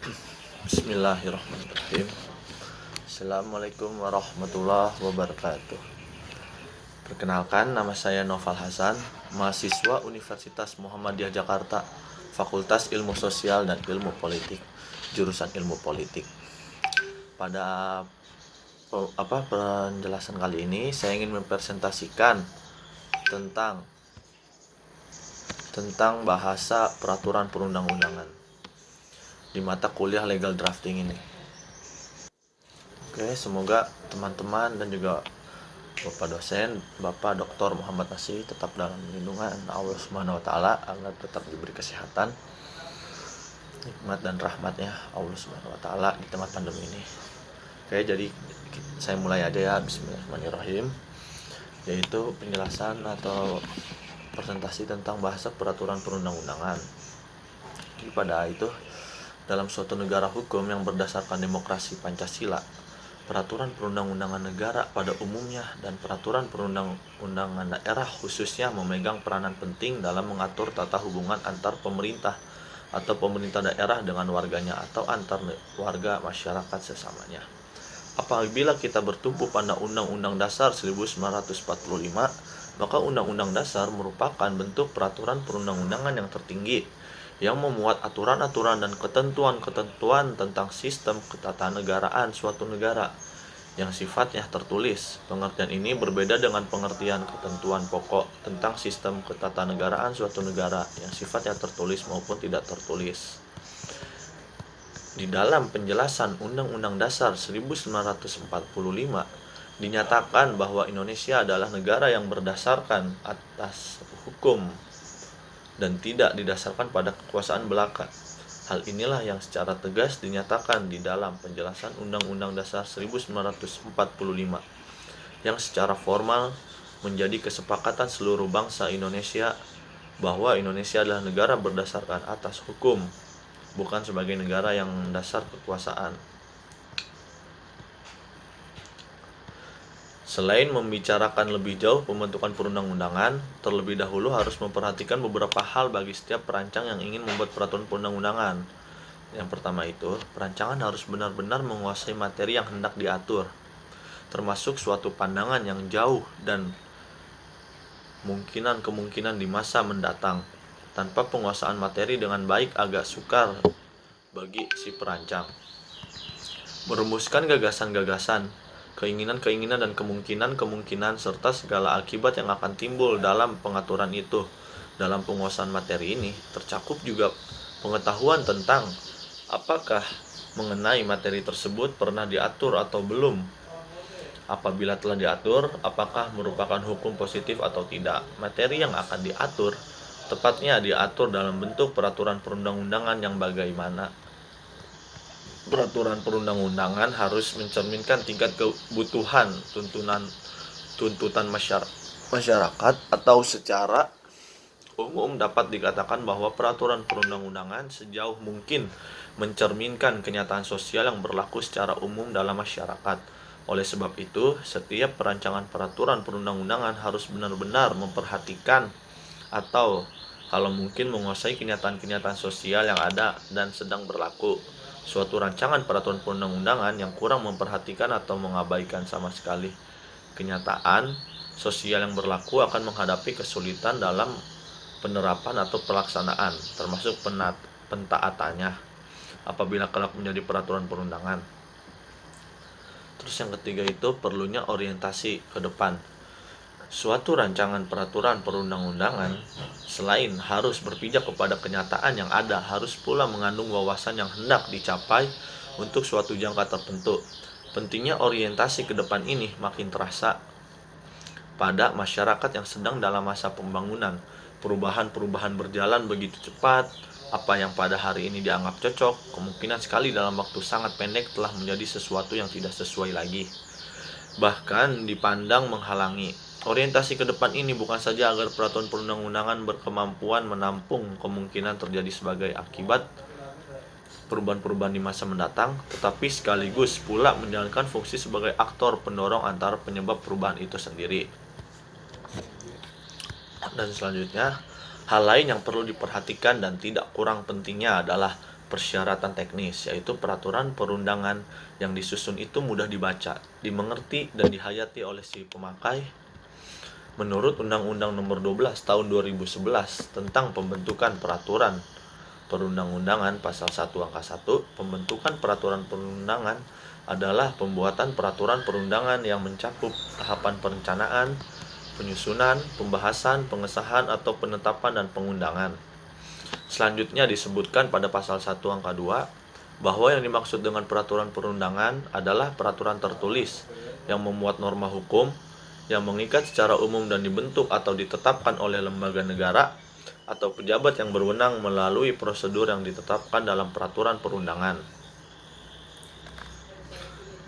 Bismillahirrahmanirrahim. Assalamualaikum warahmatullahi wabarakatuh. Perkenalkan, nama saya Noval Hasan, mahasiswa Universitas Muhammadiyah Jakarta, Fakultas Ilmu Sosial dan Ilmu Politik, jurusan Ilmu Politik. Pada penjelasan kali ini saya ingin mempresentasikan tentang bahasa peraturan perundang-undangan di mata kuliah legal drafting ini. Oke, semoga teman-teman dan juga Bapak dosen, Bapak Dr. Muhammad Nasih tetap dalam lindungan Allah Subhanahu wa taala agar tetap diberi kesehatan, nikmat dan rahmatnya Allah Subhanahu wa taala di tengah pandemi ini. Oke, jadi saya mulai aja ya. Bismillahirrahmanirrahim. Yaitu penjelasan atau presentasi tentang bahasa peraturan perundang-undangan. Jadi pada itu, dalam suatu negara hukum yang berdasarkan demokrasi Pancasila, peraturan perundang-undangan negara pada umumnya dan peraturan perundang-undangan daerah khususnya memegang peranan penting dalam mengatur tata hubungan antar pemerintah atau pemerintah daerah dengan warganya atau antar warga masyarakat sesamanya. Apabila kita bertumpu pada Undang-Undang Dasar 1945, maka Undang-Undang Dasar merupakan bentuk peraturan perundang-undangan yang tertinggi yang memuat aturan-aturan dan ketentuan-ketentuan tentang sistem ketatanegaraan suatu negara yang sifatnya tertulis. Pengertian ini berbeda dengan pengertian ketentuan pokok tentang sistem ketatanegaraan suatu negara yang sifatnya tertulis maupun tidak tertulis. Di dalam penjelasan Undang-Undang Dasar 1945 dinyatakan bahwa Indonesia adalah negara yang berdasarkan atas hukum dan tidak didasarkan pada kekuasaan belaka. Hal inilah yang secara tegas dinyatakan di dalam penjelasan Undang-Undang Dasar 1945 yang secara formal menjadi kesepakatan seluruh bangsa Indonesia bahwa Indonesia adalah negara berdasarkan atas hukum, bukan sebagai negara yang dasar kekuasaan. Selain membicarakan lebih jauh pembentukan perundang-undangan, terlebih dahulu harus memperhatikan beberapa hal bagi setiap perancang yang ingin membuat peraturan perundang-undangan. Yang pertama itu, perancangan harus benar-benar menguasai materi yang hendak diatur, termasuk suatu pandangan yang jauh dan kemungkinan di masa mendatang. Tanpa penguasaan materi dengan baik agak sukar bagi si perancang merumuskan gagasan-gagasan, keinginan-keinginan dan kemungkinan-kemungkinan serta segala akibat yang akan timbul dalam pengaturan itu. Dalam penguasaan materi ini tercakup juga pengetahuan tentang apakah mengenai materi tersebut pernah diatur atau belum. Apabila telah diatur, apakah merupakan hukum positif atau tidak. Materi yang akan diatur tepatnya diatur dalam bentuk peraturan perundang-undangan yang bagaimana. Peraturan perundang-undangan harus mencerminkan tingkat kebutuhan tuntutan masyarakat atau secara umum dapat dikatakan bahwa peraturan perundang-undangan sejauh mungkin mencerminkan kenyataan sosial yang berlaku secara umum dalam masyarakat. Oleh sebab itu, setiap perancangan peraturan perundang-undangan harus benar-benar memperhatikan atau kalau mungkin menguasai kenyataan-kenyataan sosial yang ada dan sedang berlaku. Suatu rancangan peraturan perundang-undangan yang kurang memperhatikan atau mengabaikan sama sekali kenyataan sosial yang berlaku akan menghadapi kesulitan dalam penerapan atau pelaksanaan, termasuk pentaatannya apabila kelak menjadi peraturan perundangan. Terus yang ketiga itu perlunya orientasi ke depan. Suatu rancangan peraturan perundang-undangan selain harus berpijak kepada kenyataan yang ada, harus pula mengandung wawasan yang hendak dicapai untuk suatu jangka tertentu. Pentingnya orientasi ke depan ini makin terasa pada masyarakat yang sedang dalam masa pembangunan. Perubahan-perubahan berjalan begitu cepat, apa yang pada hari ini dianggap cocok, kemungkinan sekali dalam waktu sangat pendek telah menjadi sesuatu yang tidak sesuai lagi, bahkan dipandang menghalangi. Orientasi ke depan ini bukan saja agar peraturan perundang-undangan berkemampuan menampung kemungkinan terjadi sebagai akibat perubahan-perubahan di masa mendatang, tetapi sekaligus pula menjalankan fungsi sebagai aktor pendorong antara penyebab perubahan itu sendiri. Dan selanjutnya, hal lain yang perlu diperhatikan dan tidak kurang pentingnya adalah persyaratan teknis, yaitu peraturan perundangan yang disusun itu mudah dibaca, dimengerti, dan dihayati oleh si pemakai. Menurut Undang-Undang Nomor 12 Tahun 2011 tentang pembentukan peraturan perundang-undangan pasal 1 angka 1, pembentukan peraturan perundangan adalah pembuatan peraturan perundangan yang mencakup tahapan perencanaan, penyusunan, pembahasan, pengesahan, atau penetapan dan pengundangan. Selanjutnya disebutkan pada pasal 1 angka 2 bahwa yang dimaksud dengan peraturan perundangan adalah peraturan tertulis yang memuat norma hukum yang mengikat secara umum dan dibentuk atau ditetapkan oleh lembaga negara atau pejabat yang berwenang melalui prosedur yang ditetapkan dalam peraturan perundangan.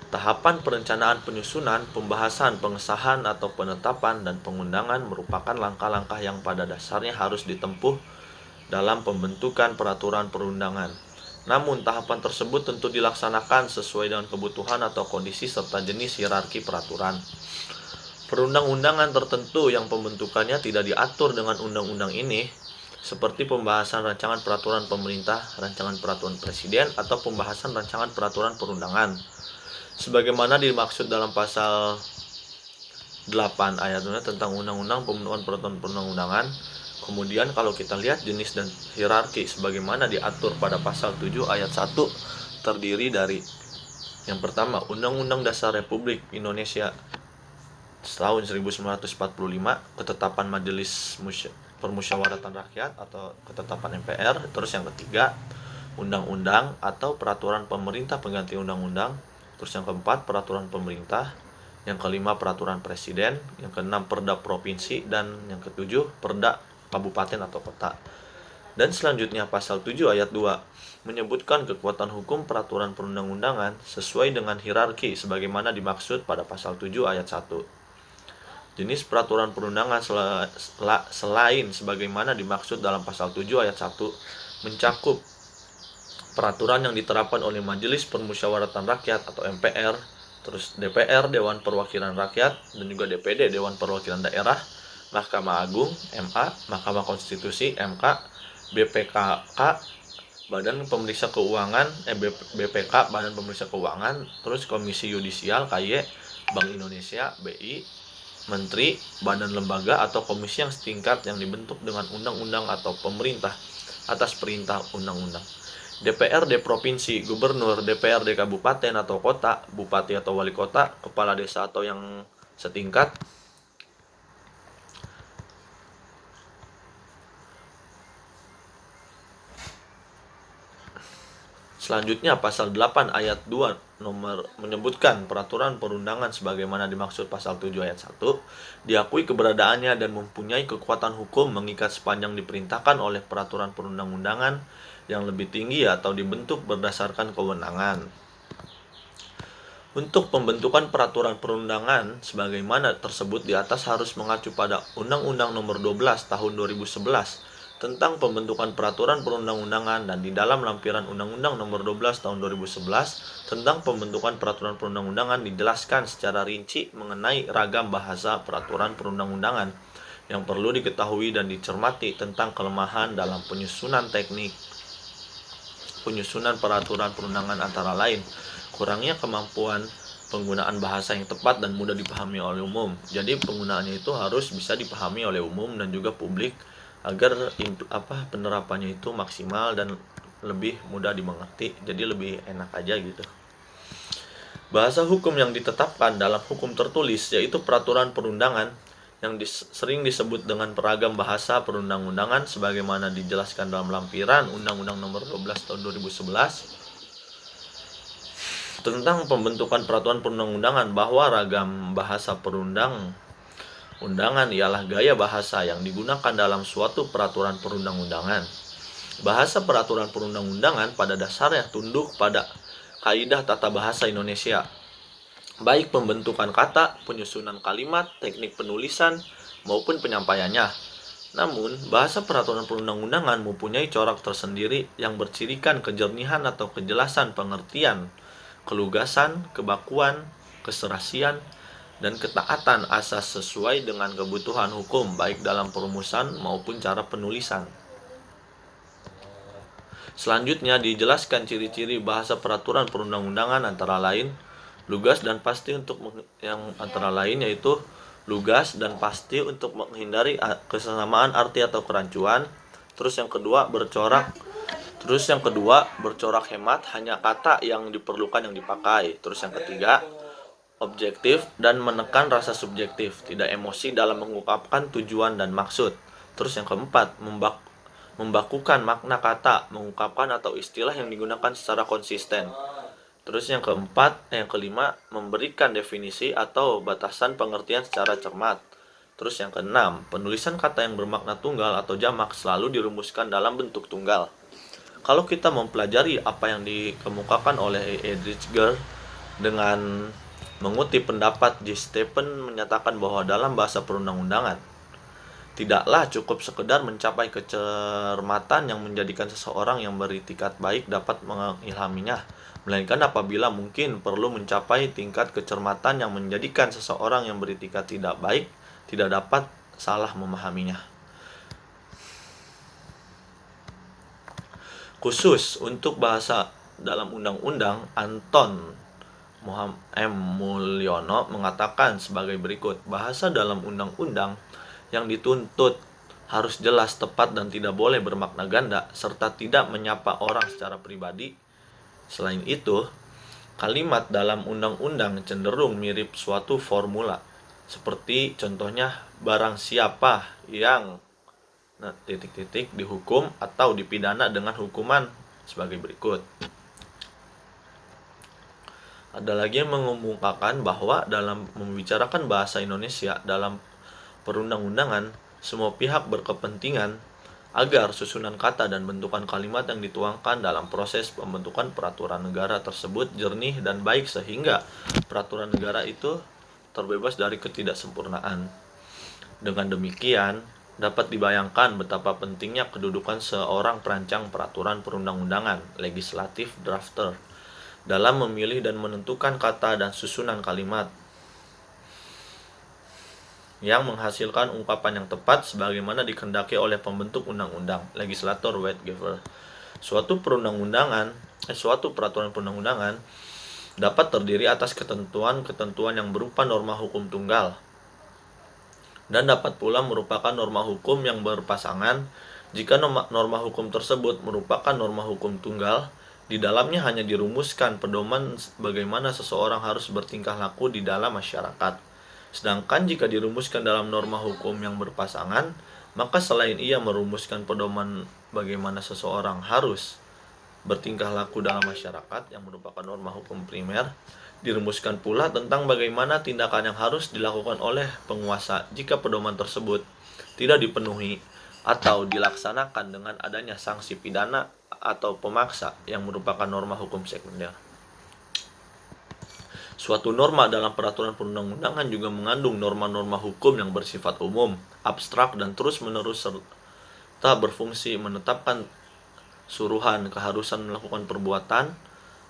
Tahapan perencanaan, penyusunan, pembahasan, pengesahan, atau penetapan dan pengundangan merupakan langkah-langkah yang pada dasarnya harus ditempuh dalam pembentukan peraturan perundangan. Namun, tahapan tersebut tentu dilaksanakan sesuai dengan kebutuhan atau kondisi serta jenis hierarki peraturan. Perundang-undangan tertentu yang pembentukannya tidak diatur dengan undang-undang ini, seperti pembahasan rancangan peraturan pemerintah, rancangan peraturan presiden, atau pembahasan rancangan peraturan perundangan, sebagaimana dimaksud dalam pasal 8 ayat 2 tentang undang-undang pembentukan peraturan perundang-undangan. Kemudian kalau kita lihat jenis dan hierarki sebagaimana diatur pada pasal 7 ayat 1 terdiri dari yang pertama, Undang-Undang Dasar Republik Indonesia tahun 1945, ketetapan Majelis Permusyawaratan Rakyat atau ketetapan MPR. Terus yang ketiga, undang-undang atau peraturan pemerintah pengganti undang-undang. Terus yang keempat, peraturan pemerintah. Yang kelima, peraturan presiden. Yang keenam, perda provinsi. Dan yang ketujuh, perda kabupaten atau kota. Dan selanjutnya pasal 7 ayat 2 menyebutkan kekuatan hukum peraturan perundang-undangan sesuai dengan hierarki sebagaimana dimaksud pada pasal 7 ayat 1. Jenis peraturan perundangan selain sebagaimana dimaksud dalam pasal 7 ayat 1 mencakup peraturan yang diterapkan oleh Majelis Permusyawaratan Rakyat atau MPR, terus DPR Dewan Perwakilan Rakyat, dan juga DPD Dewan Perwakilan Daerah, Mahkamah Agung MA, Mahkamah Konstitusi MK, BPKK Badan Pemeriksa Keuangan BPK Badan Pemeriksa Keuangan, terus Komisi Yudisial KY, Bank Indonesia BI, menteri, badan lembaga atau komisi yang setingkat yang dibentuk dengan undang-undang atau pemerintah atas perintah undang-undang. DPRD provinsi, gubernur, DPRD kabupaten atau kota, bupati atau wali kota, kepala desa atau yang setingkat. Selanjutnya pasal 8 ayat 2 nomor menyebutkan peraturan perundangan sebagaimana dimaksud pasal 7 ayat 1 diakui keberadaannya dan mempunyai kekuatan hukum mengikat sepanjang diperintahkan oleh peraturan perundang-undangan yang lebih tinggi atau dibentuk berdasarkan kewenangan. Untuk pembentukan peraturan perundangan sebagaimana tersebut di atas harus mengacu pada Undang-Undang Nomor 12 Tahun 2011 tentang pembentukan peraturan perundang-undangan dan di dalam lampiran Undang-Undang Nomor 12 Tahun 2011 tentang pembentukan peraturan perundang-undangan dijelaskan secara rinci mengenai ragam bahasa peraturan perundang-undangan yang perlu diketahui dan dicermati tentang kelemahan dalam penyusunan peraturan perundangan antara lain kurangnya kemampuan penggunaan bahasa yang tepat dan mudah dipahami oleh umum. Jadi penggunaannya itu harus bisa dipahami oleh umum dan juga publik agar penerapannya itu maksimal dan lebih mudah dimengerti. Jadi lebih enak aja gitu. Bahasa hukum yang ditetapkan dalam hukum tertulis yaitu peraturan perundangan yang sering disebut dengan beragam bahasa perundang-undangan sebagaimana dijelaskan dalam lampiran Undang-Undang Nomor 12 Tahun 2011 tentang pembentukan peraturan perundang-undangan bahwa ragam bahasa perundang-undangan ialah gaya bahasa yang digunakan dalam suatu peraturan perundang-undangan. Bahasa peraturan perundang-undangan pada dasarnya tunduk pada kaidah tata bahasa Indonesia, baik pembentukan kata, penyusunan kalimat, teknik penulisan, maupun penyampaiannya. Namun, bahasa peraturan perundang-undangan mempunyai corak tersendiri yang bercirikan kejernihan atau kejelasan pengertian, kelugasan, kebakuan, keserasian, dan ketaatan asas sesuai dengan kebutuhan hukum baik dalam perumusan maupun cara penulisan. Selanjutnya dijelaskan ciri-ciri bahasa peraturan perundang-undangan antara lain lugas dan pasti yang antara lain yaitu lugas dan pasti untuk menghindari kesamaan arti atau kerancuan. Terus yang kedua bercorak hemat, hanya kata yang diperlukan yang dipakai. Terus yang ketiga objektif dan menekan rasa subjektif, tidak emosi dalam mengungkapkan tujuan dan maksud. Terus yang keempat membakukan makna kata, mengungkapkan atau istilah yang digunakan secara konsisten. Terus yang kelima, memberikan definisi atau batasan pengertian secara cermat. Terus yang keenam, penulisan kata yang bermakna tunggal atau jamak selalu dirumuskan dalam bentuk tunggal. Kalau kita mempelajari apa yang dikemukakan oleh Edrichger dengan mengutip pendapat J. Stephen menyatakan bahwa dalam bahasa perundang-undangan tidaklah cukup sekedar mencapai kecermatan yang menjadikan seseorang yang beritikat baik dapat mengilhaminya, melainkan apabila mungkin perlu mencapai tingkat kecermatan yang menjadikan seseorang yang beritikat tidak baik tidak dapat salah memahaminya. Khusus untuk bahasa dalam undang-undang, Anton M. Mulyono mengatakan sebagai berikut, bahasa dalam undang-undang yang dituntut harus jelas, tepat, dan tidak boleh bermakna ganda, serta tidak menyapa orang secara pribadi. Selain itu, kalimat dalam undang-undang cenderung mirip suatu formula, seperti contohnya barang siapa yang dihukum atau dipidana dengan hukuman sebagai berikut. Ada lagi yang mengemukakan bahwa dalam membicarakan bahasa Indonesia dalam perundang-undangan, semua pihak berkepentingan agar susunan kata dan bentukan kalimat yang dituangkan dalam proses pembentukan peraturan negara tersebut jernih dan baik sehingga peraturan negara itu terbebas dari ketidaksempurnaan. Dengan demikian, dapat dibayangkan betapa pentingnya kedudukan seorang perancang peraturan perundang-undangan, legislative drafter, dalam memilih dan menentukan kata dan susunan kalimat yang menghasilkan ungkapan yang tepat sebagaimana dikehendaki oleh pembentuk undang-undang, legislator whatever. Suatu peraturan perundang-undangan dapat terdiri atas ketentuan-ketentuan yang berupa norma hukum tunggal dan dapat pula merupakan norma hukum yang berpasangan. Jika norma hukum tersebut merupakan norma hukum tunggal, di dalamnya hanya dirumuskan pedoman bagaimana seseorang harus bertingkah laku di dalam masyarakat. Sedangkan jika dirumuskan dalam norma hukum yang berpasangan, maka selain ia merumuskan pedoman bagaimana seseorang harus bertingkah laku dalam masyarakat yang merupakan norma hukum primer, dirumuskan pula tentang bagaimana tindakan yang harus dilakukan oleh penguasa jika pedoman tersebut tidak dipenuhi atau dilaksanakan dengan adanya sanksi pidana atau pemaksa yang merupakan norma hukum sekunder. Suatu norma dalam peraturan perundang-undangan juga mengandung norma-norma hukum yang bersifat umum, abstrak, dan terus-menerus serta berfungsi menetapkan suruhan, keharusan melakukan perbuatan,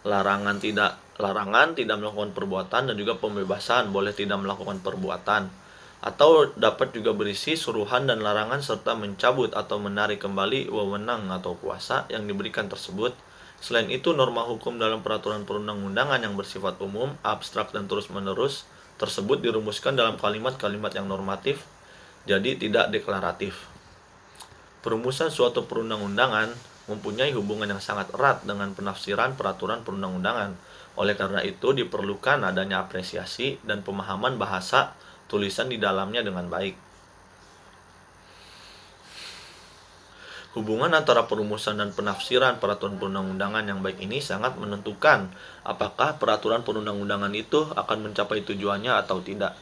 larangan tidak melakukan perbuatan, dan juga pembebasan boleh tidak melakukan perbuatan. Atau dapat juga berisi suruhan dan larangan serta mencabut atau menarik kembali wewenang atau kuasa yang diberikan tersebut. Selain itu, norma hukum dalam peraturan perundang-undangan yang bersifat umum, abstrak, dan terus-menerus tersebut dirumuskan dalam kalimat-kalimat yang normatif, jadi tidak deklaratif. Perumusan suatu perundang-undangan mempunyai hubungan yang sangat erat dengan penafsiran peraturan perundang-undangan. Oleh karena itu, diperlukan adanya apresiasi dan pemahaman bahasa tulisan di dalamnya dengan baik. Hubungan antara perumusan dan penafsiran peraturan perundang-undangan yang baik ini sangat menentukan apakah peraturan perundang-undangan itu akan mencapai tujuannya atau tidak.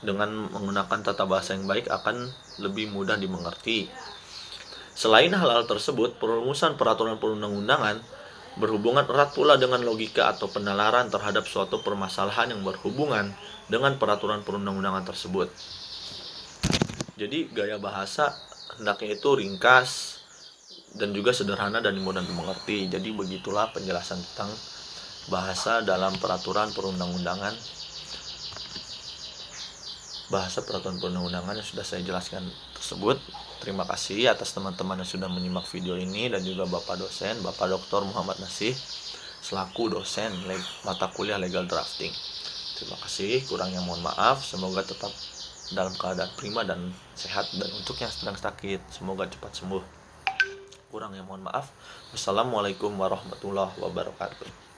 Dengan menggunakan tata bahasa yang baik akan lebih mudah dimengerti. Selain hal-hal tersebut, perumusan peraturan perundang-undangan berhubungan erat pula dengan logika atau penalaran terhadap suatu permasalahan yang berhubungan dengan peraturan perundang-undangan tersebut. Jadi gaya bahasa hendaknya itu ringkas dan juga sederhana dan mudah dimengerti. Jadi begitulah penjelasan tentang bahasa dalam peraturan perundang-undangan. bahasa peraturan perundang-undangan yang sudah saya jelaskan tersebut. Terima kasih atas teman-teman yang sudah menyimak video ini, dan juga Bapak dosen, Bapak Dr. Muhammad Nasih selaku dosen mata kuliah legal drafting. Terima kasih, kurangnya mohon maaf. Semoga tetap dalam keadaan prima dan sehat, dan untuk yang sedang sakit semoga cepat sembuh. Kurangnya mohon maaf. Wassalamualaikum warahmatullahi wabarakatuh.